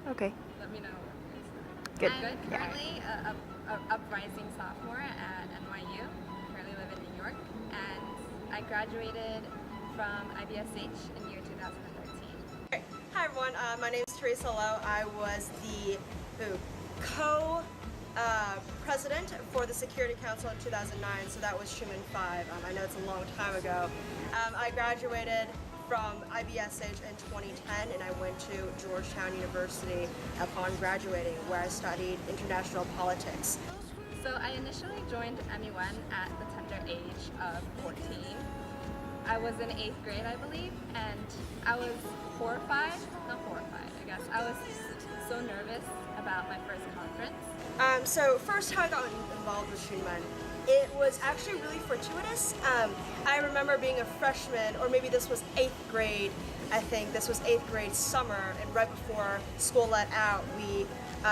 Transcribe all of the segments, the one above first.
Okay. Let me know. Good. I'm currently a uprising sophomore at NYU. Currently live in New York, and I graduated from IBSH in year 2013. Hi everyone, my name is Teresa Lowe. I was the co-president for the Security Council in 2009, so that was Hsinmun X. I know it's a long time ago. I graduated from IBSH in 2010 and I went to Georgetown University upon graduating, where I studied international politics. So I initially joined MUN at the tender age of 14. I was in 8th grade, I believe, and I was horrified, not horrified, I guess. I was so nervous about my first conference. So first how I got involved with Hsinmun, it was actually really fortuitous. I remember being a freshman, or maybe this was 8th grade, I think. This was 8th grade summer, and right before school let out,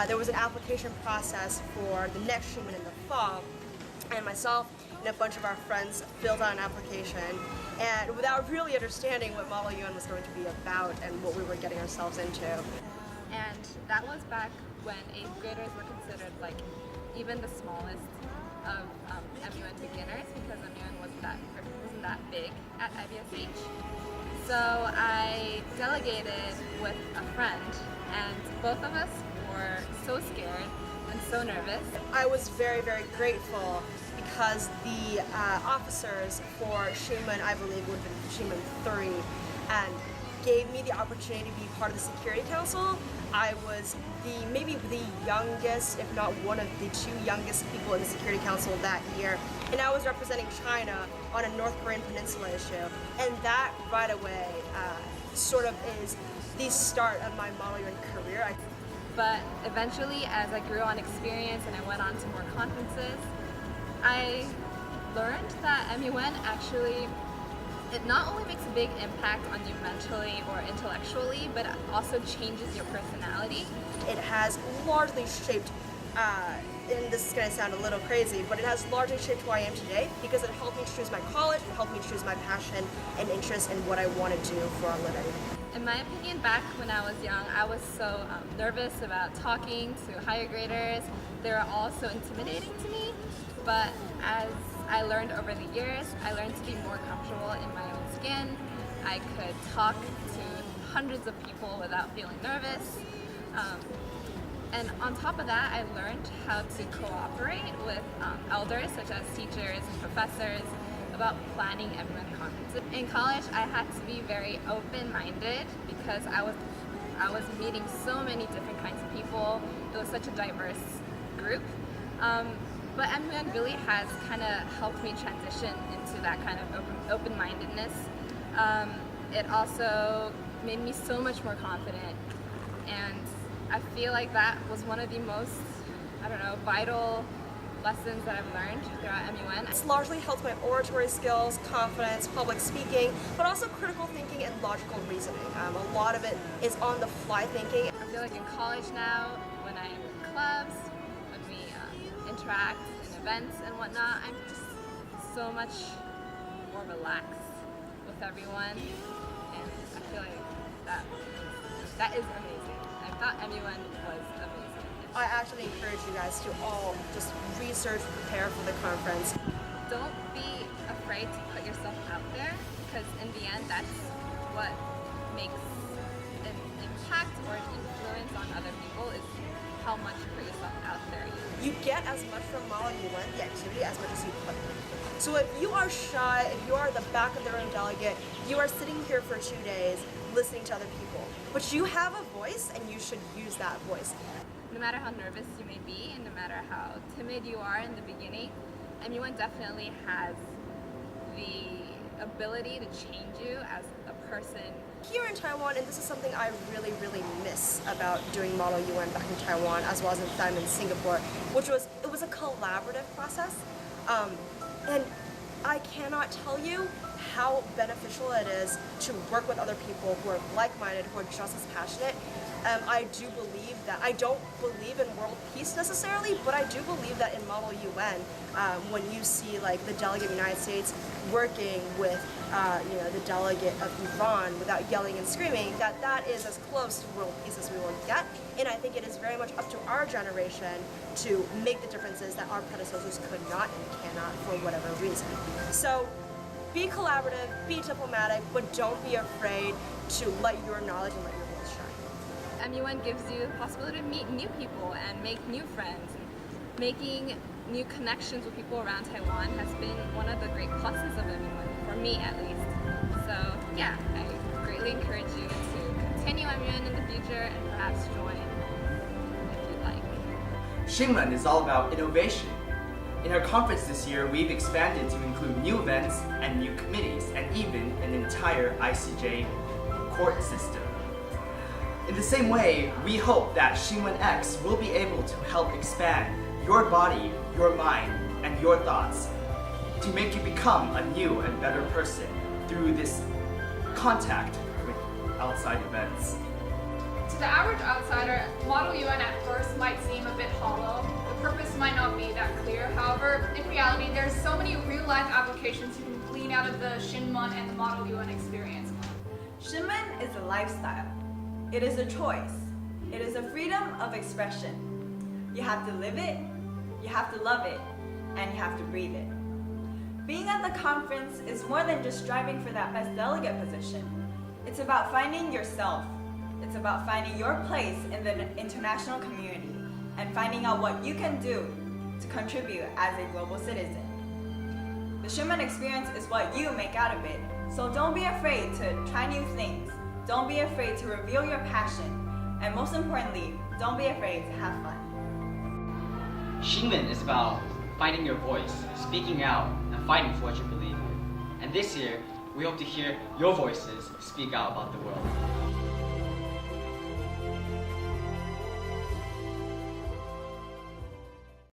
there was an application process for the next Hsinmun in the fall, and myself and a bunch of our friends filled out an application, and without really understanding what Model UN was going to be about and what we were getting ourselves into. And that was back when 8th graders were considered like even the smallest of MUN beginners, because MUN wasn't that big at IBSH. So I delegated with a friend, and both of us were so scared and so nervous. I was very, very grateful because the officers for Hsinmun, I believe would have been Hsinmun 3, and gave me the opportunity to be part of the Security Council. I was maybe the youngest, if not one of the 2 youngest people in the Security Council that year, and I was representing China on a North Korean peninsula issue, and that right away sort of is the start of my Model UN career. But eventually, as I grew on experience and I went on to more conferences, I learned that MUN actually, it not only makes a big impact on you mentally or intellectually, but it also changes your personality. It has largely shaped, and this is going to sound a little crazy, but it has largely shaped who I am today, because it helped me choose my college, it helped me choose my passion and interest in what I want to do for a living. In my opinion, back when I was young, I was so nervous about talking to higher graders. They were all so intimidating to me, but as I learned over the years, I learned to be more comfortable in my own skin. I could talk to hundreds of people without feeling nervous. And on top of that, I learned how to cooperate with elders, such as teachers and professors, about planning MUN conferences. In college, I had to be very open-minded because I was meeting so many different kinds of people. It was such a diverse group. But MUN really has kind of helped me transition into that kind of open-mindedness. It also made me so much more confident, and I feel like that was one of the most, vital lessons that I've learned throughout MUN. It's largely helped my oratory skills, confidence, public speaking, but also critical thinking and logical reasoning. A lot of it is on the fly thinking. I feel like in college now, when I'm in clubs, when we interact in events and whatnot, I'm just so much more relaxed with everyone, and I feel like that is amazing. I thought MUN was amazing. I actually encourage you guys to all just research, prepare for the conference. Don't be afraid to put yourself out there, because in the end, that's what makes an impact or an influence on other people, is how much you put yourself out there. You get as much from Model UN, the activity, as much as you put. So if you are shy, if you are the back of the room delegate, you are sitting here for 2 days listening to other people. But you have a voice, and you should use that voice. No matter how nervous you may be, and no matter how timid you are in the beginning, MUN definitely has the ability to change you as a person. Here in Taiwan, and this is something I really, really miss about doing Model UN back in Taiwan, as well as in Singapore, which was, it was a collaborative process. And I cannot tell you how beneficial it is to work with other people who are like-minded, who are just as passionate. I do believe that, I don't believe in world peace necessarily, but I do believe that in Model UN, when you see like the delegate of the United States working with the delegate of Iran without yelling and screaming, that is as close to world peace as we will get. And I think it is very much up to our generation to make the differences that our predecessors could not and cannot for whatever reason. So be collaborative, be diplomatic, but don't be afraid to let your knowledge and let your voice shine. MUN gives you the possibility to meet new people and make new friends. Making new connections with people around Taiwan has been one of the great pluses of MUN, for me at least. So yeah, I greatly encourage you to continue MUN in the future and perhaps join if you'd like. Hsinmun is all about innovation. In our conference this year, we've expanded to include new events and new committees, and even an entire ICJ court system. In the same way, we hope that Hsinmun X will be able to help expand your body, your mind, and your thoughts to make you become a new and better person through this contact with outside events. To the average outsider, Model UN at first might seem a bit hollow. The purpose might not be that clear. However, in reality, there's so many real-life applications you can glean out of the Hsinmun and the Model UN experience. Hsinmun is a lifestyle. It is a choice. It is a freedom of expression. You have to live it, you have to love it, and you have to breathe it. Being at the conference is more than just striving for that best delegate position. It's about finding yourself. It's about finding your place in the international community and finding out what you can do to contribute as a global citizen. The Hsinmun experience is what you make out of it, so don't be afraid to try new things. Don't be afraid to reveal your passion, and most importantly, don't be afraid to have fun. Hsinmun is about finding your voice, speaking out, and fighting for what you believe in. And this year, we hope to hear your voices speak out about the world.